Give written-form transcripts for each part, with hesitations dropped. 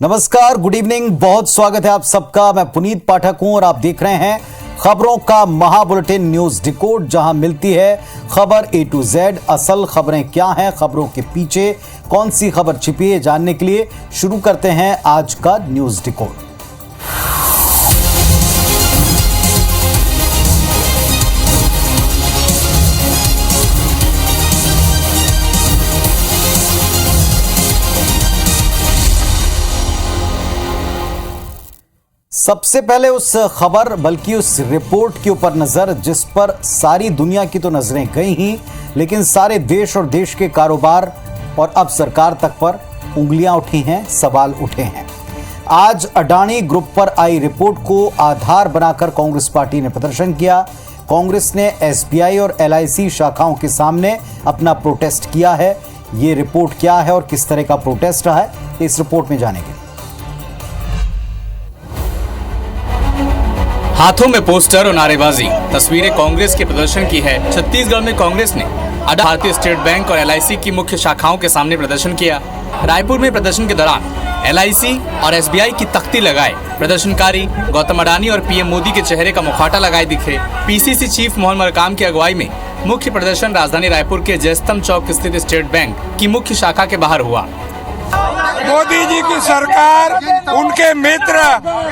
नमस्कार, good evening. बहुत स्वागत है आप सबका। मैं पुनीत पाठक हूं और आप देख रहे हैं खबरों का महाबुलेटिन न्यूज डिकोड, जहां मिलती है खबर A to Z। असल खबरें क्या हैं, खबरों के पीछे कौन सी खबर छिपी है, जानने के लिए शुरू करते हैं आज का न्यूज डिकोड। सबसे पहले उस खबर बल्कि उस रिपोर्ट के ऊपर नजर जिस पर सारी दुनिया की तो नजरें गई ही, लेकिन सारे देश और देश के कारोबार और अब सरकार तक पर उंगलियां उठी हैं, सवाल उठे हैं। आज अडानी ग्रुप पर आई रिपोर्ट को आधार बनाकर कांग्रेस पार्टी ने प्रदर्शन किया। कांग्रेस ने SBI और LIC शाखाओं के सामने अपना प्रोटेस्ट किया है। ये रिपोर्ट क्या है और किस तरह का प्रोटेस्ट रहा है, इस रिपोर्ट में जानेंगे। हाथों में पोस्टर और नारेबाजी, तस्वीरें कांग्रेस के प्रदर्शन की है। छत्तीसगढ़ में कांग्रेस ने भारतीय स्टेट बैंक और LIC की मुख्य शाखाओं के सामने प्रदर्शन किया। रायपुर में प्रदर्शन के दौरान LIC और SBI की तख्ती लगाए प्रदर्शनकारी गौतम अडानी और PM मोदी के चेहरे का मुखौटा लगाए दिखे। PCC चीफ मोहन मरकाम की अगुवाई में मुख्य प्रदर्शन राजधानी रायपुर के जयस्तंभ चौक स्थित स्टेट बैंक की मुख्य शाखा के बाहर हुआ। मोदी जी की सरकार उनके मित्र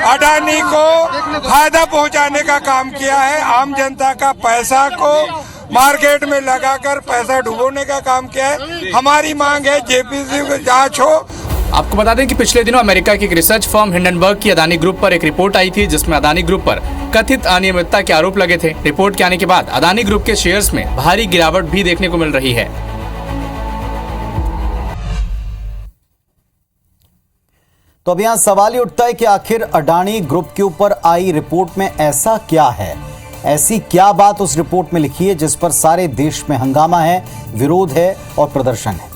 अडानी को फायदा पहुंचाने का काम किया है। आम जनता का पैसा को मार्केट में लगाकर पैसा डुबोने का काम किया है। हमारी मांग है JPC की जांच हो। आपको बता दें कि पिछले दिनों अमेरिका की एक रिसर्च फर्म हिंडनबर्ग की अडानी ग्रुप पर एक रिपोर्ट आई थी, जिसमें अडानी ग्रुप पर कथित अनियमितता के आरोप लगे थे। रिपोर्ट के आने के बाद अडानी ग्रुप के शेयर्स में भारी गिरावट भी देखने को मिल रही है। तो अब यहां सवाल ही उठता है कि आखिर अडानी ग्रुप के ऊपर आई रिपोर्ट में ऐसा क्या है, ऐसी क्या बात उस रिपोर्ट में लिखी है जिस पर सारे देश में हंगामा है, विरोध है और प्रदर्शन है।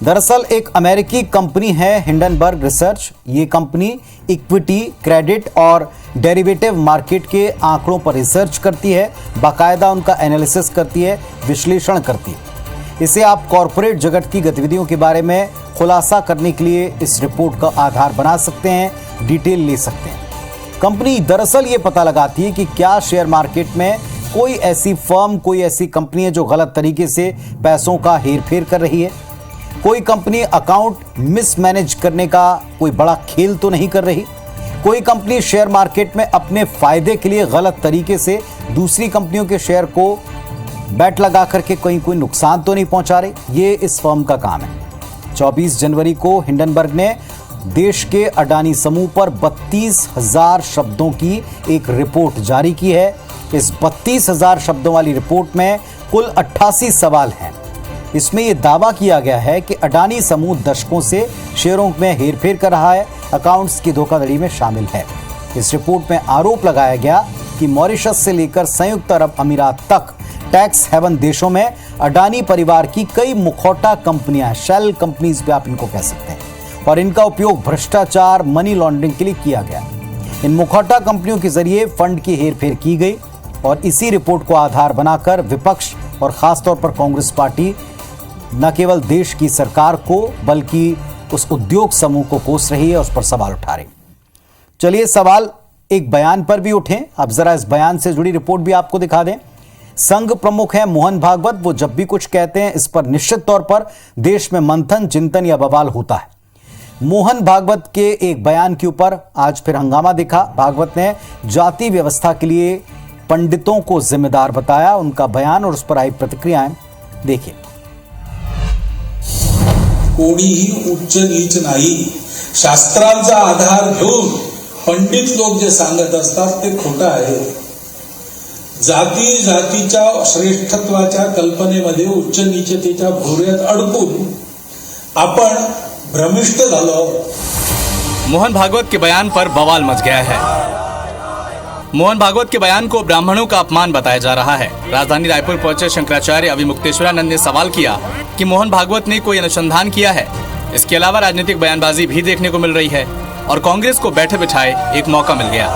दरअसल एक अमेरिकी कंपनी है हिंडनबर्ग रिसर्च। ये कंपनी इक्विटी, क्रेडिट और डेरिवेटिव मार्केट के आंकड़ों पर रिसर्च करती है, बाकायदा उनका एनालिसिस करती है, विश्लेषण करती है। इसे आप कॉरपोरेट जगत की गतिविधियों के बारे में खुलासा करने के लिए इस रिपोर्ट का आधार बना सकते हैं, डिटेल ले सकते हैं। कंपनी दरअसल ये पता लगाती है कि क्या शेयर मार्केट में कोई ऐसी फर्म, कोई ऐसी कंपनी है जो गलत तरीके से पैसों का हेरफेर कर रही है। कोई कंपनी अकाउंट मिसमैनेज करने का कोई बड़ा खेल तो नहीं कर रही। कोई कंपनी शेयर मार्केट में अपने फायदे के लिए गलत तरीके से दूसरी कंपनियों के शेयर को बैट लगा करके कहीं कोई नुकसान तो नहीं पहुंचा रही। ये इस फर्म का काम है। 24 जनवरी को हिंडनबर्ग ने देश के अडानी समूह पर 32,000 शब्दों की एक रिपोर्ट जारी की है। इस 32,000 शब्दों वाली रिपोर्ट में कुल 88 सवाल हैं। इसमें यह दावा किया गया है कि अडानी समूह दशकों से शेयरों में हेरफेर कर रहा है, अकाउंट्स की धोखाधड़ी में शामिल है। इस रिपोर्ट में आरोप लगाया गया कि मॉरिशस से लेकर संयुक्त अरब अमीरात तक टैक्स हेवन देशों में अडानी परिवार की कई मुखौटा कंपनियां हैं, शेल कंपनीज भी आप इनको कह सकते हैं, और इनका उपयोग भ्रष्टाचार, मनी लॉन्ड्रिंग के लिए किया गया। इन मुखौटा कंपनियों के जरिए फंड की हेरफेर की गई और इसी रिपोर्ट को आधार बनाकर विपक्ष और खासतौर पर कांग्रेस पार्टी न केवल देश की सरकार को बल्कि उस उद्योग समूह को कोस रही है, उस पर सवाल उठा रही। चलिए सवाल एक बयान पर भी उठे। अब जरा इस बयान से जुड़ी रिपोर्ट भी आपको दिखा दें। संघ प्रमुख हैं मोहन भागवत। वो जब भी कुछ कहते हैं इस पर निश्चित तौर पर देश में मंथन, चिंतन या बवाल होता है। मोहन भागवत के एक बयान के ऊपर आज फिर हंगामा दिखा। भागवत ने जाति व्यवस्था के लिए पंडितों को जिम्मेदार बताया। उनका बयान और उस पर आई प्रतिक्रियाएं देखिए। कोणीही उच्च नीच नाही, शास्त्रांचा आधार घेऊन पंडित लोक जे सांगत असतात ते खोटं आहे। जाती जातीच्या श्रेष्ठत्वाच्या कल्पनेमध्ये उच्च नीचतेच्या भोवऱ्यात अडकून आपण भ्रमिष्ट झालो। मोहन भागवत के बयान पर बवाल मच गया है। मोहन भागवत के बयान को ब्राह्मणों का अपमान बताया जा रहा है। राजधानी रायपुर पहुंचे शंकराचार्य अभिमुक्तेश्वरानंद ने सवाल किया कि मोहन भागवत ने कोई अनुसंधान किया है। इसके अलावा राजनीतिक बयानबाजी भी देखने को मिल रही है और कांग्रेस को बैठे बिठाए एक मौका मिल गया।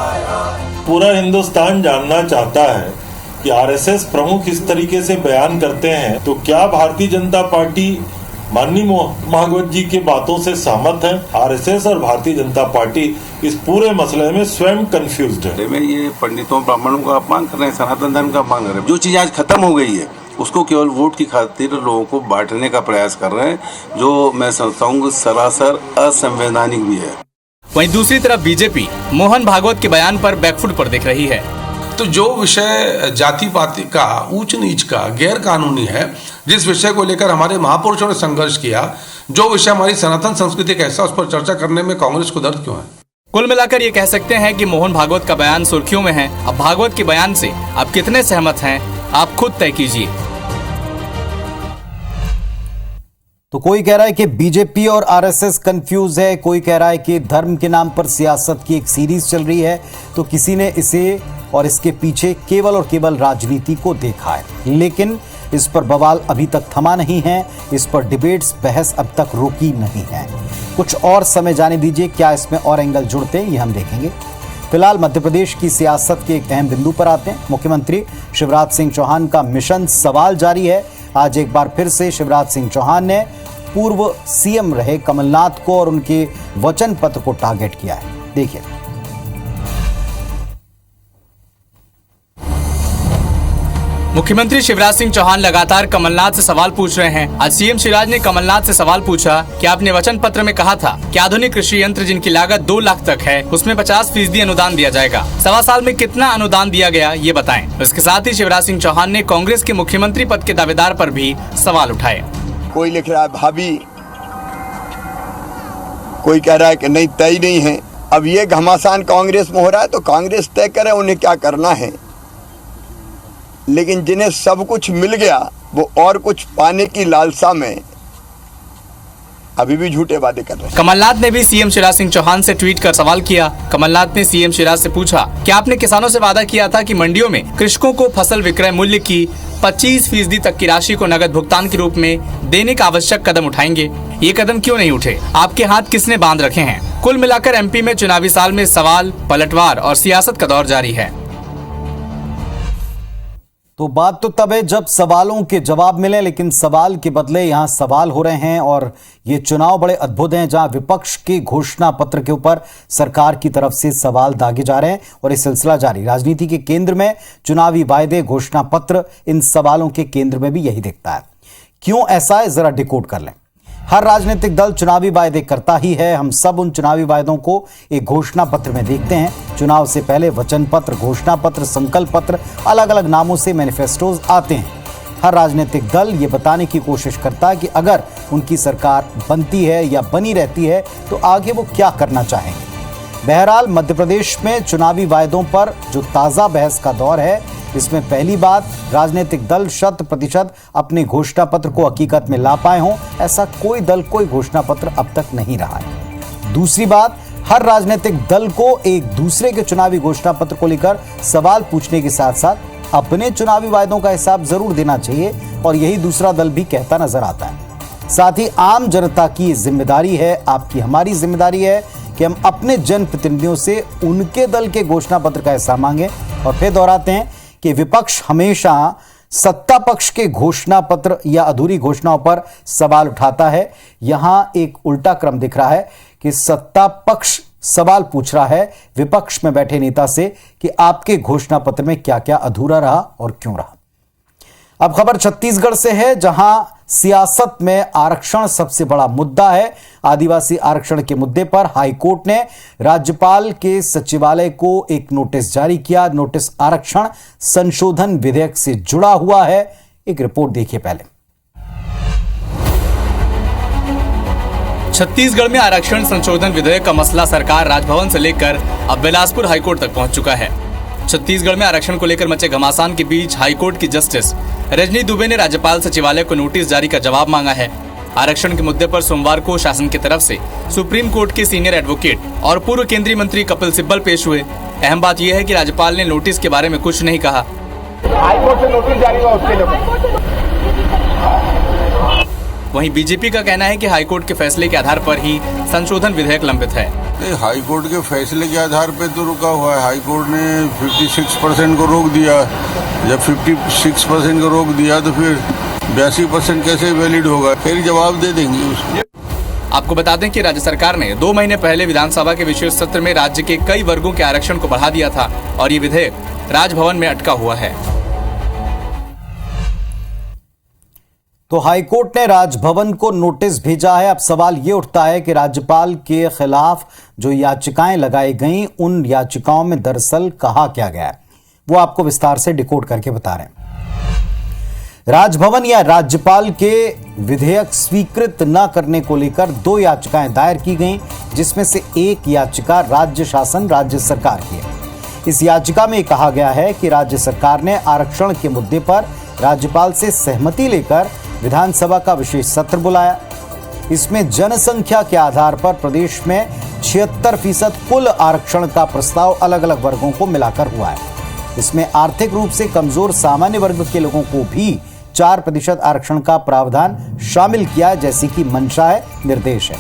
पूरा हिंदुस्तान जानना चाहता है कि RSS प्रमुख इस तरीके से बयान करते हैं तो क्या भारतीय जनता पार्टी माननीय मोहन भागवत जी की बातों से सहमत हैं। आरएसएस और भारतीय जनता पार्टी इस पूरे मसले में स्वयं कंफ्यूज्ड है। में ये पंडितों ब्राह्मणों का अपमान कर रहे हैं, सनातन धर्म का अपमान कर रहे हैं। जो चीज आज खत्म हो गई है उसको केवल वोट की खातिर लोगों को बांटने का प्रयास कर रहे हैं, जो मैं समझता हूँ सरासर असंवैधानिक भी है। वहीं दूसरी तरफ बीजेपी मोहन भागवत के बयान पर बैकफुट पर दिख रही है। तो जो विषय जाति पाति का, ऊंच नीच का, गैर कानूनी है, जिस विषय को लेकर हमारे महापुरुषों ने संघर्ष किया, जो विषय हमारी सनातन संस्कृति का हिस्सा, उस पर चर्चा करने में कांग्रेस को दर्द क्यों है? कुल मिलाकर ये कह सकते हैं कि मोहन भागवत का बयान सुर्खियों में है। अब भागवत के बयान से आप कितने सहमत हैं, आप खुद तय कीजिए। तो कोई कह रहा है कि बीजेपी और आरएसएस कंफ्यूज है, कोई कह रहा है कि धर्म के नाम पर सियासत की एक सीरीज चल रही है, तो किसी ने इसे और इसके पीछे केवल और केवल राजनीति को देखा है। लेकिन इस पर बवाल अभी तक थमा नहीं है, इस पर डिबेट्स, बहस अब तक रुकी नहीं है। कुछ और समय जाने दीजिए, क्या इसमें और एंगल जुड़ते हैं ये हम देखेंगे। फिलहाल मध्य प्रदेश की सियासत के एक अहम बिंदु पर आते हैं। मुख्यमंत्री शिवराज सिंह चौहान का मिशन सवाल जारी है। आज एक बार फिर से शिवराज सिंह चौहान ने पूर्व सीएम रहे कमलनाथ को और उनके वचन पत्र को टारगेट किया है। देखिए, मुख्यमंत्री शिवराज सिंह चौहान लगातार कमलनाथ से सवाल पूछ रहे हैं। आज सीएम शिवराज ने कमलनाथ से सवाल पूछा कि आपने वचन पत्र में कहा था कि आधुनिक कृषि यंत्र जिनकी लागत 2 लाख तक है उसमें 50% अनुदान दिया जाएगा। 1.25 साल में कितना अनुदान दिया गया ये बताएं। इसके साथ ही शिवराज सिंह चौहान ने कांग्रेस के मुख्यमंत्री पद के दावेदार पर भी सवाल उठाए। कोई लिख रहा है भाभी, कोई कह रहा है कि नहीं तय नहीं है। अब ये घमासान कांग्रेस में हो रहा है तो कांग्रेस तय करे उन्हें क्या करना है, लेकिन जिन्हें सब कुछ मिल गया वो और कुछ पाने की लालसा में अभी भी झूठे वादे कर रहे हैं। कमलनाथ ने भी सीएम शिवराज सिंह चौहान से ट्वीट कर सवाल किया। कमलनाथ ने सीएम शिवराज से पूछा कि आपने किसानों से वादा किया था कि मंडियों में कृषकों को फसल विक्रय मूल्य की 25% तक की राशि को नगद भुगतान के रूप में देने का आवश्यक कदम उठाएंगे। ये कदम क्यों नहीं उठे? आपके हाथ किसने बांध रखे हैं? कुल मिलाकर एमपी में चुनावी साल में सवाल, पलटवार और सियासत का दौर जारी है। तो बात तो तब है जब सवालों के जवाब मिले, लेकिन सवाल के बदले यहां सवाल हो रहे हैं। और ये चुनाव बड़े अद्भुत हैं, जहां विपक्ष के घोषणा पत्र के ऊपर सरकार की तरफ से सवाल दागे जा रहे हैं और ये सिलसिला जारी। राजनीति के केंद्र में चुनावी वायदे, घोषणा पत्र, इन सवालों के केंद्र में भी यही दिखता है। क्यों ऐसा है, जरा डिकोड कर लें। हर राजनीतिक दल चुनावी वायदे करता ही है। हम सब उन चुनावी वायदों को एक घोषणा पत्र में देखते हैं। चुनाव से पहले वचन पत्र, घोषणा पत्र, संकल्प पत्र, अलग अलग नामों से मैनिफेस्टोज आते हैं। हर राजनीतिक दल ये बताने की कोशिश करता है कि अगर उनकी सरकार बनती है या बनी रहती है तो आगे वो क्या करना चाहेंगे। बहरहाल मध्य प्रदेश में चुनावी वायदों पर जो ताज़ा बहस का दौर है, इसमें पहली बात, राजनीतिक दल 100% अपने घोषणा पत्र को हकीकत में ला पाए हों, ऐसा कोई दल, कोई घोषणा पत्र अब तक नहीं रहा है। दूसरी बात, हर राजनीतिक दल को एक दूसरे के चुनावी घोषणा पत्र को लेकर सवाल पूछने के साथ साथ अपने चुनावी वायदों का हिसाब जरूर देना चाहिए, और यही दूसरा दल भी कहता नजर आता है। साथ ही आम जनता की जिम्मेदारी है, आपकी हमारी जिम्मेदारी है कि हम अपने जनप्रतिनिधियों से उनके दल के घोषणा पत्र का हिस्सा मांगे। और फिर दोहराते हैं कि विपक्ष हमेशा सत्ता पक्ष के घोषणा पत्र या अधूरी घोषणाओं पर सवाल उठाता है। यहां एक उल्टा क्रम दिख रहा है कि सत्ता पक्ष सवाल पूछ रहा है विपक्ष में बैठे नेता से कि आपके घोषणा पत्र में क्या क्या अधूरा रहा और क्यों रहा। अब खबर छत्तीसगढ़ से है, जहां सियासत में आरक्षण सबसे बड़ा मुद्दा है। आदिवासी आरक्षण के मुद्दे पर हाईकोर्ट ने राज्यपाल के सचिवालय को एक नोटिस जारी किया। नोटिस आरक्षण संशोधन विधेयक से जुड़ा हुआ है। एक रिपोर्ट देखिए पहले। छत्तीसगढ़ में आरक्षण संशोधन विधेयक का मसला सरकार राजभवन से लेकर अब बिलासपुर हाईकोर्ट तक पहुंच चुका है। छत्तीसगढ़ में आरक्षण को लेकर मचे घमासान के बीच हाईकोर्ट की जस्टिस रजनी दुबे ने राज्यपाल सचिवालय को नोटिस जारी का जवाब मांगा है। आरक्षण के मुद्दे पर सोमवार को शासन की तरफ से सुप्रीम कोर्ट के सीनियर एडवोकेट और पूर्व केंद्रीय मंत्री कपिल सिब्बल पेश हुए। अहम बात यह है कि राज्यपाल ने नोटिस के बारे में कुछ नहीं कहा। हाईकोर्ट से नोटिस जारी हुआ उसके लिए। वहीं बीजेपी का कहना है कि हाईकोर्ट के फैसले के आधार पर ही संशोधन विधेयक लंबित है। हाई कोर्ट के फैसले के आधार पे तो रुका हुआ है। हाई कोर्ट ने 56% को रोक दिया। जब 56% को रोक दिया तो फिर 82% कैसे वैलिड होगा? फिर जवाब दे देंगे उसको। आपको बता दें कि राज्य सरकार ने 2 महीने पहले विधानसभा के विशेष सत्र में राज्य के कई वर्गों के आरक्षण को बढ़ा दिया था और ये विधेयक राजभवन में अटका हुआ है। तो हाईकोर्ट ने राजभवन को नोटिस भेजा है। अब सवाल ये उठता है कि राज्यपाल के खिलाफ जो याचिकाएं लगाई गईं, उन याचिकाओं में दरअसल कहा क्या गया है, वो आपको विस्तार से डिकोड करके बता रहे हैं। राजभवन या राज्यपाल के विधेयक स्वीकृत न करने को लेकर 2 याचिकाएं दायर की गईं, जिसमें से एक याचिका राज्य शासन राज्य सरकार की है। इस याचिका में कहा गया है कि राज्य सरकार ने आरक्षण के मुद्दे पर राज्यपाल से सहमति लेकर विधानसभा का विशेष सत्र बुलाया। इसमें जनसंख्या के आधार पर प्रदेश में 76% कुल आरक्षण का प्रस्ताव अलग अलग वर्गों को मिलाकर हुआ है। इसमें आर्थिक रूप से कमजोर सामान्य वर्ग के लोगों को भी 4% आरक्षण का प्रावधान शामिल किया है, जैसी कि मंशा है, निर्देश है।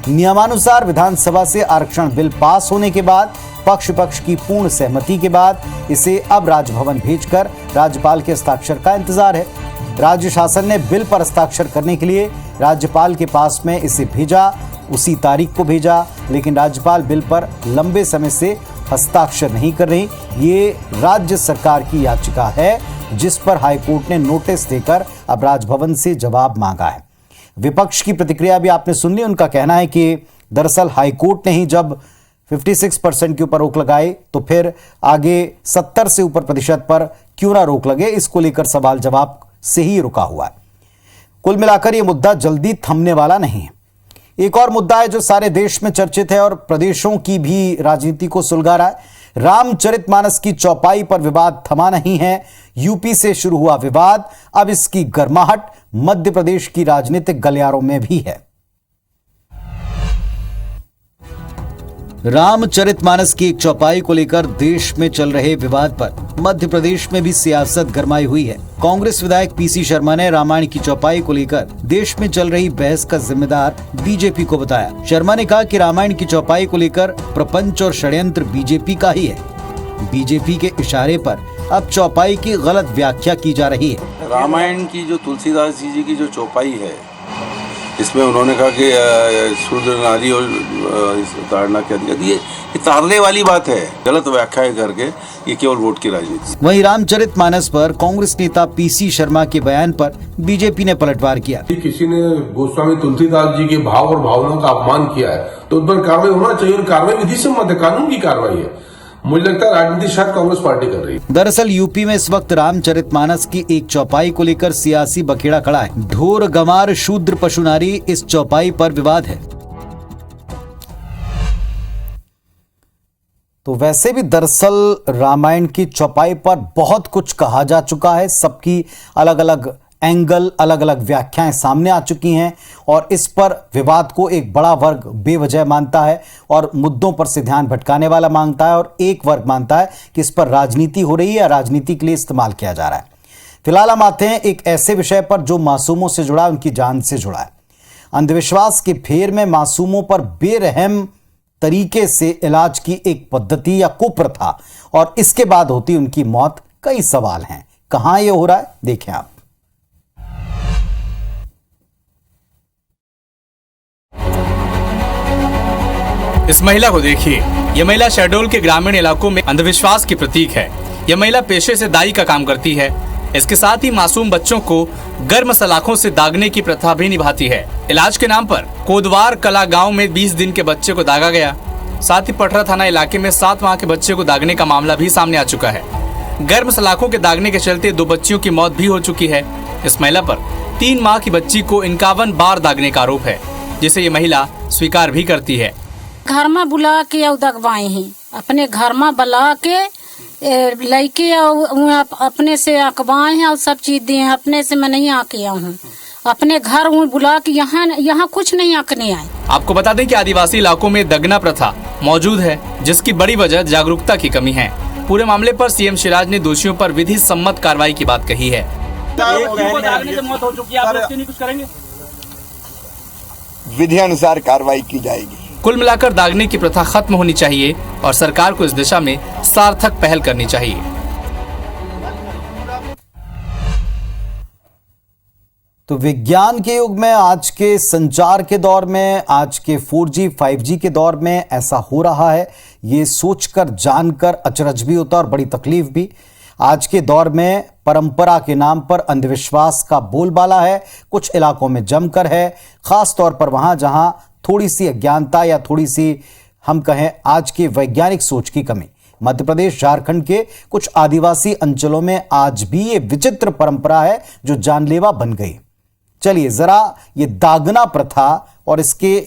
नियमानुसार विधानसभा से आरक्षण बिल पास होने के बाद पक्ष की पूर्ण सहमति के बाद इसे अब राजभवन भेजकर राज्यपाल के हस्ताक्षर का इंतजार है। राज्य शासन ने बिल पर हस्ताक्षर करने के लिए राज्यपाल के पास में इसे भेजा, उसी तारीख को भेजा, लेकिन राज्यपाल बिल पर लंबे समय से हस्ताक्षर नहीं कर रही। ये राज्य सरकार की याचिका है, जिस पर हाईकोर्ट ने नोटिस देकर अब राजभवन से जवाब मांगा है। विपक्ष की प्रतिक्रिया भी आपने सुन ली। उनका कहना है कि दरअसल हाईकोर्ट ने ही जब 56% के ऊपर रोक लगाई तो फिर आगे 70 से ऊपर प्रतिशत पर क्यों ना रोक लगे, इसको लेकर सवाल जवाब से ही रुका हुआ है। कुल मिलाकर यह मुद्दा जल्दी थमने वाला नहीं है। एक और मुद्दा है जो सारे देश में चर्चित है और प्रदेशों की भी राजनीति को सुलगा रहा है। रामचरितमानस की चौपाई पर विवाद थमा नहीं है। यूपी से शुरू हुआ विवाद अब इसकी गर्माहट मध्य प्रदेश की राजनीतिक गलियारों में भी है। रामचरितमानस की एक चौपाई को लेकर देश में चल रहे विवाद पर मध्य प्रदेश में भी सियासत गरमाई हुई है। कांग्रेस विधायक पीसी शर्मा ने रामायण की चौपाई को लेकर देश में चल रही बहस का जिम्मेदार बीजेपी को बताया। शर्मा ने कहा कि रामायण की चौपाई को लेकर प्रपंच और षड्यंत्र बीजेपी का ही है। बीजेपी के इशारे पर अब चौपाई की गलत व्याख्या की जा रही है। रामायण की जो तुलसीदास जी की जो चौपाई है, इसमें उन्होंने कहा कि शूद्र नारी और ताड़ना के अधिकार, ये ताड़ने वाली बात है। गलत व्याख्या करके ये केवल वोट की राजनीति। वहीं रामचरितमानस पर कांग्रेस नेता पीसी शर्मा के बयान पर बीजेपी ने पलटवार किया। किसी ने गोस्वामी तुलसीदास जी के भाव और भावनाओं का अपमान किया है तो उन पर कार्रवाई होना चाहिए, और कार्रवाई विधि सम्मत है, कानून की कार्रवाई है। मुझे लगता है राजनीति शायद कांग्रेस पार्टी कर रही है। दरअसल यूपी में इस वक्त रामचरितमानस की एक चौपाई को लेकर सियासी बखेड़ा खड़ा है। ढोर गंवार शूद्र पशु नारी इस चौपाई पर विवाद है। तो वैसे भी दरअसल रामायण की चौपाई पर बहुत कुछ कहा जा चुका है। सबकी अलग अलग एंगल, अलग अलग व्याख्याएं सामने आ चुकी हैं और इस पर विवाद को एक बड़ा वर्ग बेवजह मानता है और मुद्दों पर से ध्यान भटकाने वाला मांगता है, और एक वर्ग मानता है कि इस पर राजनीति हो रही है या राजनीति के लिए इस्तेमाल किया जा रहा है। फिलहाल हम आते हैं एक ऐसे विषय पर जो मासूमों से जुड़ा है, उनकी जान से जुड़ा है। अंधविश्वास के फेर में मासूमों पर बेरहम तरीके से इलाज की एक पद्धति या कुप्रथा और इसके बाद होती उनकी मौत। कई सवाल हैं, कहां यह हो रहा है, देखें आप। इस महिला को देखिए। यह महिला शहडोल के ग्रामीण इलाकों में अंधविश्वास की प्रतीक है। यह महिला पेशे से दाई का काम करती है। इसके साथ ही मासूम बच्चों को गर्म सलाखों से दागने की प्रथा भी निभाती है। इलाज के नाम पर कोदवार कला गांव में 20 दिन के बच्चे को दागा गया। साथ ही पटरा थाना इलाके में 7 माह के बच्चे को दागने का मामला भी सामने आ चुका है। गर्म सलाखों के दागने के चलते 2 बच्चियों की मौत भी हो चुकी है। इस महिला पर 3 माह की बच्ची को 51 बार दागने का आरोप है, जिसे ये महिला स्वीकार भी करती है। घर में बुला के दगवाए हैं, अपने घर में बुला के लड़के अपने से अकवाए हैं और सब चीज दिए हैं। अपने से मैं नहीं आके हूँ, अपने घर हूँ बुला के यहाँ कुछ नहीं आकने आए। आपको बता दें कि आदिवासी इलाकों में दगना प्रथा मौजूद है, जिसकी बड़ी वजह जागरूकता की कमी है। पूरे मामले पर सीएम शिवराज ने दोषियों पर विधि सम्मत कार्रवाई की बात कही है। विधि अनुसार कार्रवाई की जाएगी। कुल मिलाकर दागने की प्रथा खत्म होनी चाहिए और सरकार को इस दिशा में सार्थक पहल करनी चाहिए। तो विज्ञान के युग में, आज के संचार के दौर में, आज के 4G 5G के दौर में ऐसा हो रहा है, ये सोचकर जानकर अचरज भी होता और बड़ी तकलीफ भी। आज के दौर में परंपरा के नाम पर अंधविश्वास का बोलबाला है, कुछ इलाकों में जमकर है, खास तौर पर वहां जहां थोड़ी सी अज्ञानता या थोड़ी सी हम कहें आज की वैज्ञानिक सोच की कमी। मध्य प्रदेश, झारखंड के कुछ आदिवासी अंचलों में आज भी ये विचित्र परंपरा है जो जानलेवा बन गई। चलिए जरा ये दागना प्रथा और इसके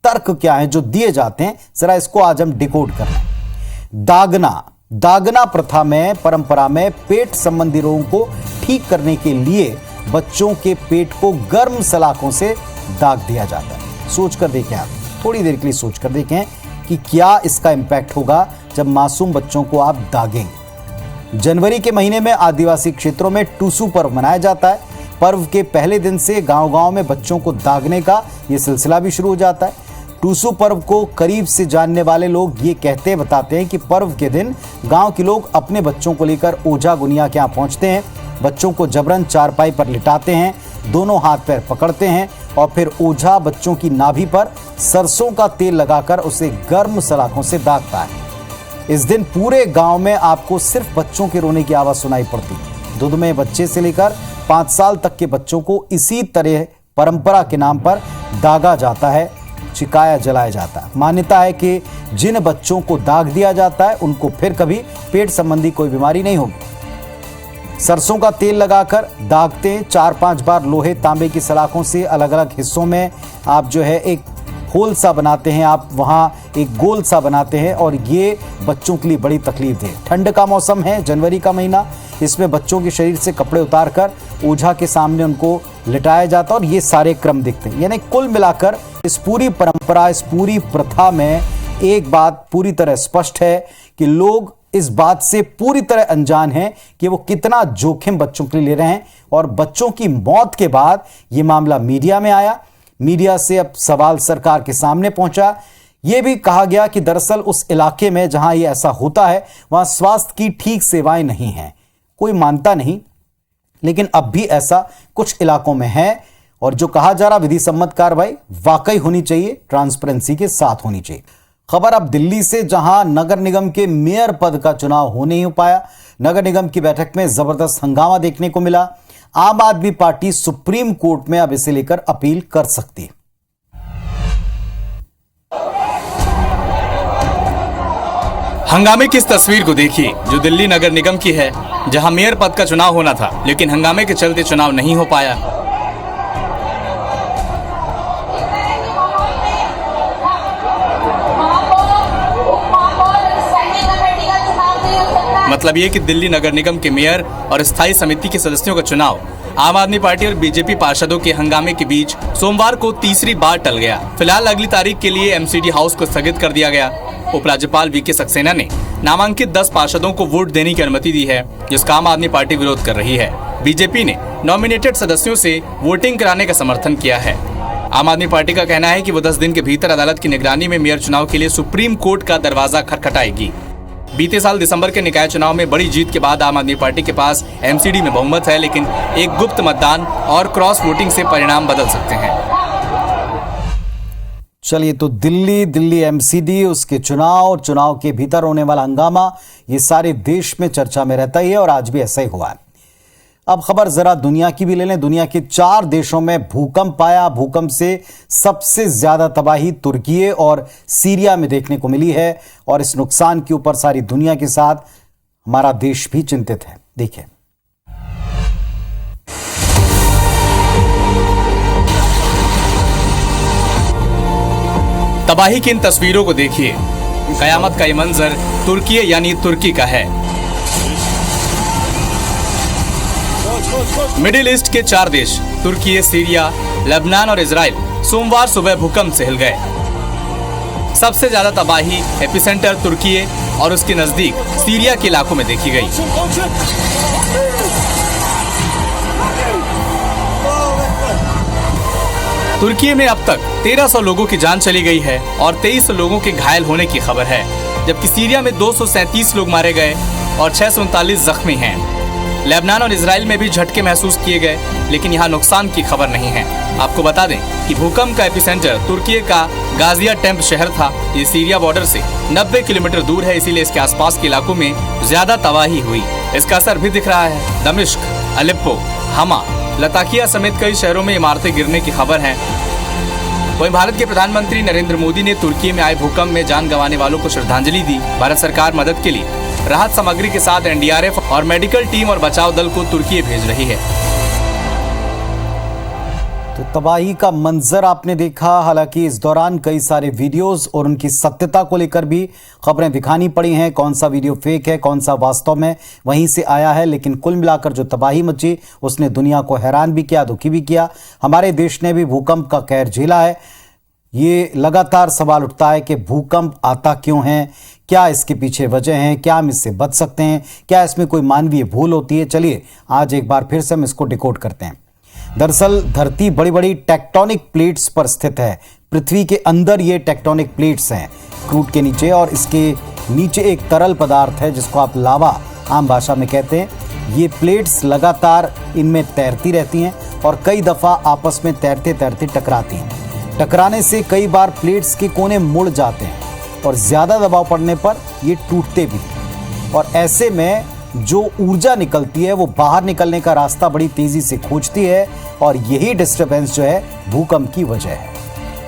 तर्क क्या हैं जो दिए जाते हैं, जरा इसको आज हम डिकोड कर रहे हैं। दागना प्रथा में, परंपरा में पेट संबंधी रोगों को ठीक करने के लिए बच्चों के पेट को गर्म सलाखों से दाग दिया जाता है। सोचकर देखें, आप थोड़ी देर के लिए सोचकर देखें कि क्या इसका इंपैक्ट होगा जब मासूम बच्चों को आप दागेंगे। जनवरी के महीने में आदिवासी क्षेत्रों में टूसू पर्व मनाया जाता है। पर्व के पहले दिन से गांव-गांव में बच्चों को दागने का यह सिलसिला भी शुरू हो जाता है। टूसू पर्व को करीब से जानने वाले लोग ये कहते बताते हैं कि पर्व के दिन गांव के लोग अपने बच्चों को लेकर ओझा गुनिया के यहाँ पहुंचते हैं, बच्चों को जबरन चारपाई पर लिटाते हैं, दोनों हाथ पैर पकड़ते हैं और फिर ओझा बच्चों की नाभि पर सरसों का तेल लगाकर उसे गर्म सलाखों से दागता है। इस दिन पूरे गांव में आपको सिर्फ बच्चों के रोने की आवाज सुनाई पड़ती है। दूध में बच्चे से लेकर 5 साल तक के बच्चों को इसी तरह परंपरा के नाम पर दागा जाता है, चिकाया जलाया जाता है। मान्यता है कि जिन बच्चों को दाग दिया जाता है उनको फिर कभी पेट संबंधी कोई बीमारी नहीं होगी। सरसों का तेल लगाकर दागते 4-5 बार लोहे तांबे की सलाखों से अलग अलग हिस्सों में आप जो है एक होल सा बनाते हैं, आप वहां एक गोल सा बनाते हैं और ये बच्चों के लिए बड़ी तकलीफ दे। ठंड का मौसम है, जनवरी का महीना, इसमें बच्चों के शरीर से कपड़े उतारकर ओझा के सामने उनको लिटाया जाता और ये सारे क्रम दिखते हैं। यानी कुल मिलाकर इस पूरी परंपरा, इस पूरी प्रथा में एक बात पूरी तरह स्पष्ट है कि लोग इस बात से पूरी तरह अनजान हैं कि वो कितना जोखिम बच्चों के लिए ले रहे हैं। और बच्चों की मौत के बाद ये मामला मीडिया में आया, मीडिया से अब सवाल सरकार के सामने पहुंचा। यह भी कहा गया कि दरअसल उस इलाके में जहां ये ऐसा होता है वहां स्वास्थ्य की ठीक सेवाएं नहीं हैं। कोई मानता नहीं, लेकिन अब भी ऐसा कुछ इलाकों में है और जो कहा जा रहा विधि सम्मत कार्रवाई वाकई होनी चाहिए, ट्रांसपेरेंसी के साथ होनी चाहिए। खबर अब दिल्ली से, जहां नगर निगम के मेयर पद का चुनाव हो नहीं हो पाया। नगर निगम की बैठक में जबरदस्त हंगामा देखने को मिला। आम आदमी पार्टी सुप्रीम कोर्ट में अब इसे लेकर अपील कर सकती है। हंगामे की इस तस्वीर को देखिए जो दिल्ली नगर निगम की है, जहां मेयर पद का चुनाव होना था लेकिन हंगामे के चलते चुनाव नहीं हो पाया। मतलब ये कि दिल्ली नगर निगम के मेयर और स्थायी समिति के सदस्यों का चुनाव आम आदमी पार्टी और बीजेपी पार्षदों के हंगामे के बीच सोमवार को तीसरी बार टल गया। फिलहाल अगली तारीख के लिए एमसीडी हाउस को स्थगित कर दिया गया। उपराज्यपाल वीके सक्सेना ने नामांकित 10 पार्षदों को वोट देने की अनुमति दी है, जिसका आम आदमी पार्टी विरोध कर रही है। बीजेपी ने नॉमिनेटेड सदस्यों से वोटिंग कराने का समर्थन किया है। आम आदमी पार्टी का कहना है कि वो 10 दिन के भीतर अदालत की निगरानी में मेयर चुनाव के लिए सुप्रीम कोर्ट का दरवाजा खटखटाएगी। बीते साल दिसंबर के निकाय चुनाव में बड़ी जीत के बाद आम आदमी पार्टी के पास एमसीडी में बहुमत है, लेकिन एक गुप्त मतदान और क्रॉस वोटिंग से परिणाम बदल सकते हैं। चलिए, तो दिल्ली एमसीडी, उसके चुनाव के भीतर होने वाला हंगामा, ये सारे देश में चर्चा में रहता ही है और आज भी ऐसा ही हुआ है। अब खबर जरा दुनिया की भी ले लें। दुनिया के 4 देशों में भूकंप आया। भूकंप से सबसे ज्यादा तबाही तुर्की और सीरिया में देखने को मिली है और इस नुकसान के ऊपर सारी दुनिया के साथ हमारा देश भी चिंतित है। देखिए, तबाही की इन तस्वीरों को देखिए। कयामत का ये मंजर तुर्की यानी तुर्की का है। मिडिल ईस्ट के 4 देश तुर्की, सीरिया, लेबनान और इजराइल सोमवार सुबह भूकंप से हिल गए। सबसे ज्यादा तबाही एपिसेंटर तुर्की और उसके नजदीक सीरिया के इलाकों में देखी गई। तुर्की में अब तक 1300 लोगों की जान चली गई है और 23 लोगों के घायल होने की खबर है, जबकि सीरिया में 237 लोग मारे गए और 639 जख्मी हैं। लेबनान और इजराइल में भी झटके महसूस किए गए, लेकिन यहाँ नुकसान की खबर नहीं है। आपको बता दें कि भूकंप का एपिसेंटर तुर्की का गाजियाटेप शहर था। ये सीरिया बॉर्डर से 90 किलोमीटर दूर है, इसीलिए इसके आसपास के इलाकों में ज्यादा तबाही हुई। इसका असर भी दिख रहा है। दमिश्क, अलेप्पो, हमा, लताकिया समेत कई शहरों में इमारतें गिरने की खबर है। वहीं भारत के प्रधानमंत्री नरेंद्र मोदी ने तुर्की में आए भूकंप में जान गंवाने वालों को श्रद्धांजलि दी। भारत सरकार मदद के लिए राहत सामग्री के साथ एनडीआरएफ और मेडिकल टीम और बचाव दल को तुर्की भेज रही है। तो तबाही का मंजर आपने देखा। हालांकि इस दौरान कई सारे वीडियोस और उनकी सत्यता को लेकर भी खबरें दिखानी पड़ी हैं। कौन सा वीडियो फेक है, कौन सा वास्तव में वहीं से आया है, लेकिन कुल मिलाकर जो तबाही मची उसने दुनिया को हैरान भी किया, दुखी भी किया। हमारे देश ने भी भूकंप का कहर झेला है। ये लगातार सवाल उठता है कि भूकंप आता क्यों है, क्या इसके पीछे वजह है, क्या हम इससे बच सकते हैं, क्या इसमें कोई मानवीय भूल होती है। चलिए आज एक बार फिर से हम इसको डिकोड करते हैं। दरअसल धरती बड़ी बड़ी टेक्टोनिक प्लेट्स पर स्थित है। पृथ्वी के अंदर ये टेक्टोनिक प्लेट्स हैं क्रूट के नीचे, और इसके नीचे एक तरल पदार्थ है जिसको आप लावा आम भाषा में कहते हैं। ये प्लेट्स लगातार इनमें तैरती रहती हैं और कई दफ़ा आपस में तैरते तैरते टकराती हैं। टकराने से कई बार प्लेट्स के कोने मुड़ जाते हैं और ज़्यादा दबाव पड़ने पर ये टूटते भी हैं। और ऐसे में जो ऊर्जा निकलती है वो बाहर निकलने का रास्ता बड़ी तेजी से खोजती है, और यही डिस्टरबेंस जो है भूकंप की वजह है।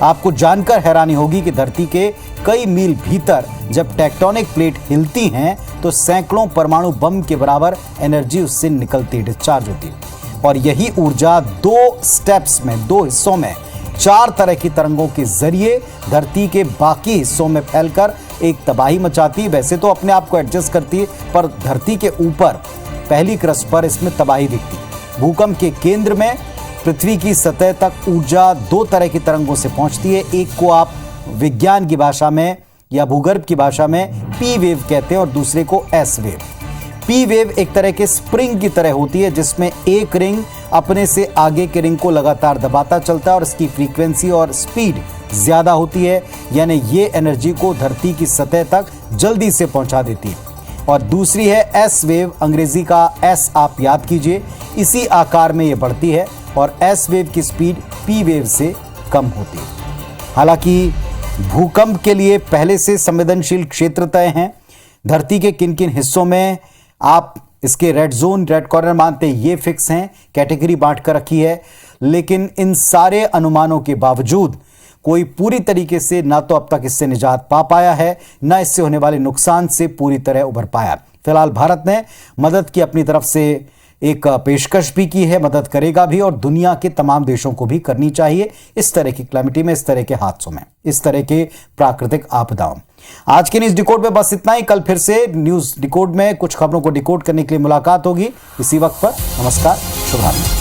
आपको जानकर हैरानी होगी कि धरती के कई मील भीतर जब टेक्टोनिक प्लेट हिलती हैं तो सैकड़ों परमाणु बम के बराबर एनर्जी उससे निकलती, डिस्चार्ज होती है। और यही ऊर्जा 2 स्टेप्स में, 2 हिस्सों में 4 तरह की तरंगों के जरिए धरती के बाकी हिस्सों में फैलकर एक तबाही मचाती। वैसे तो अपने आप को एडजस्ट करती है, पर धरती के ऊपर पहली क्रस्ट पर इसमें तबाही दिखती। भूकंप के केंद्र में पृथ्वी की सतह तक ऊर्जा 2 तरह की तरंगों से पहुंचती है। एक को आप विज्ञान की भाषा में या भूगर्भ की भाषा में पी वेव कहते हैं और दूसरे को एस वेव। पी वेव एक तरह के स्प्रिंग की तरह होती है जिसमें एक रिंग अपने से आगे के रिंग को लगातार दबाता चलता है और इसकी फ्रीक्वेंसी और स्पीड ज्यादा होती है, यानी ये एनर्जी को धरती की सतह तक जल्दी से पहुंचा देती है। और दूसरी है एस वेव, अंग्रेजी का एस आप याद कीजिए, इसी आकार में ये बढ़ती है और एस वेव की स्पीड पी वेव से कम होती है। हालांकि भूकंप के लिए पहले से संवेदनशील क्षेत्र तय हैं। धरती के किन किन हिस्सों में आप इसके रेड जोन, रेड कॉर्नर मानते हैं, ये फिक्स हैं, कैटेगरी बांट कर रखी है। लेकिन इन सारे अनुमानों के बावजूद कोई पूरी तरीके से ना तो अब तक इससे निजात पा पाया है, ना इससे होने वाले नुकसान से पूरी तरह उभर पाया। फिलहाल भारत ने मदद की अपनी तरफ से एक पेशकश भी की है, मदद करेगा भी, और दुनिया के तमाम देशों को भी करनी चाहिए इस तरह की क्लैमिटी में, इस तरह के हादसों में, इस तरह के प्राकृतिक आपदाओं। आज के न्यूज डिकोड में बस इतना ही। कल फिर से न्यूज डिकोड में कुछ खबरों को डिकोड करने के लिए मुलाकात होगी इसी वक्त पर। नमस्कार, शुभ रात्रि।